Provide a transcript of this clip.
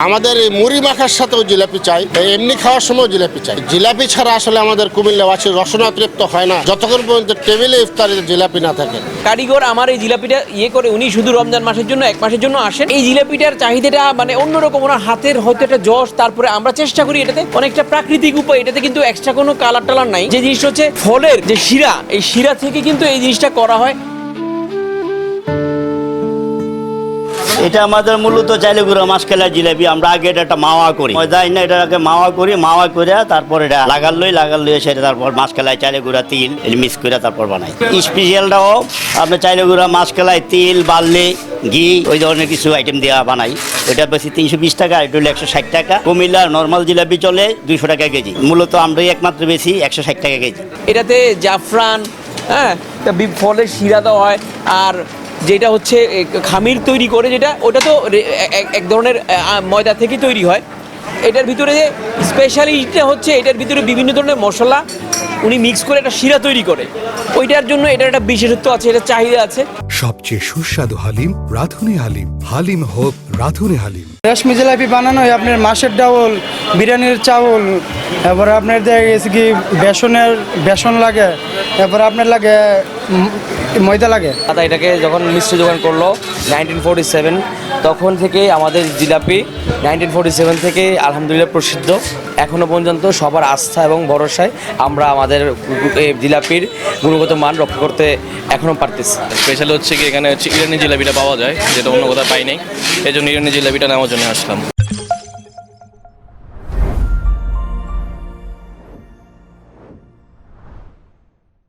আমাদের এই মুড়ি মাখার সাথেও জিলাপি চাই, এমনি খাওয়ার সময় জিলাপি চাই। জিলাপি ছাড়া আসলে আমাদের কুমিল্লাবাসীর রসনা তৃপ্ত হয় না যতক্ষণ পর্যন্ত টেবিলে ইফতারিতে জিলাপি না থাকে। কারিগর আমার এই জিলাপিটা করে উনি শুধু রমজান মাসের জন্য 1 মাসের জন্য আসেন। এই জিলাপিটার চাহিদাটা মানে অন্যরকম, ওনার হাতের হয়তো একটা যশ। তারপরে আমরা চেষ্টা করি এটাতে অনেকটা প্রাকৃতিক উপায়, এটাতে কিন্তু এক্সট্রা কোনো কালার টালার নাই। যে জিনিসটা হচ্ছে ফলের যে শিরা, এই শিরা থেকে কিন্তু এই জিনিসটা করা হয়। এটা আমাদের মূলত চাইলে গুঁড়া মাসকালাই জিলাপি। আমরা আগে এটা একটা মাওয়া করি, ময়দা না, এটা আগে মাওয়া করি, মাওয়া করে তারপর এটা লাগাল লই সেটা তারপর মাসকালাই চাইলে গুঁড়া তিল মিক্স করে তারপর বানাই। স্পেশালটাও আপনার চাইলে গুঁড়া মাসকালাই তিল বার্লি ঘি ওই ধরনের কিছু আইটেম দেওয়া বানাই। ওইটা বেশি 320 টাকা, এটা হলো 160 টাকা। কুমিল্লার নর্মাল জিলাপি চলে 200 টাকা কেজি। মূলত আমরাই একমাত্র বেশি 160 টাকা কেজি। এটাতে জাফরান, হ্যাঁ, ফলের শিরা দেওয়া হয়। আর যেটা হচ্ছে খামির তৈরি করে, যেটা ওটা তো এক ধরনের ময়দা থেকে তৈরি হয়। এটার ভিতরে যে স্পেশালিটা হচ্ছে এটার ভিতরে বিভিন্ন ধরনের মশলা উনি মিক্স করে একটা শিরা তৈরি করে। ওইটার জন্য এটার একটা বিশেষত্ব আছে, এটা চাহিদা আছে। সবচেয়ে সুস্বাদু হালিম রাঁধুনি হালিম। হালিম হোক রাঁধুনি হালিম। রেশমি জিলাপি বানানো হয় আপনার মাছের ডাউল, বিরিয়ানির চাউল, তারপরে আপনার দেখা গেছে কি বেসন লাগে, তারপরে আপনার লাগে ময়দা লাগে। দাদা এটাকে যখন মিশ্র যোগান করলো 1947, তখন থেকে আমাদের জিলাপি 1947 থেকে আলহামদুলিল্লাহ প্রসিদ্ধ। এখনও পর্যন্ত সবার আস্থা এবং ভরসায় আমরা আমাদের জিলাপির গুণগত মান রক্ষা করতে এখনও পারতেছি। স্পেশাল হচ্ছে কি এখানে হচ্ছে ইরানি জিলাপিটা পাওয়া যায়, যেটা অন্য কোথাও পাই নাই। এই জন্য ইরানি জিলাপিটা নেওয়ার জন্য আসলাম।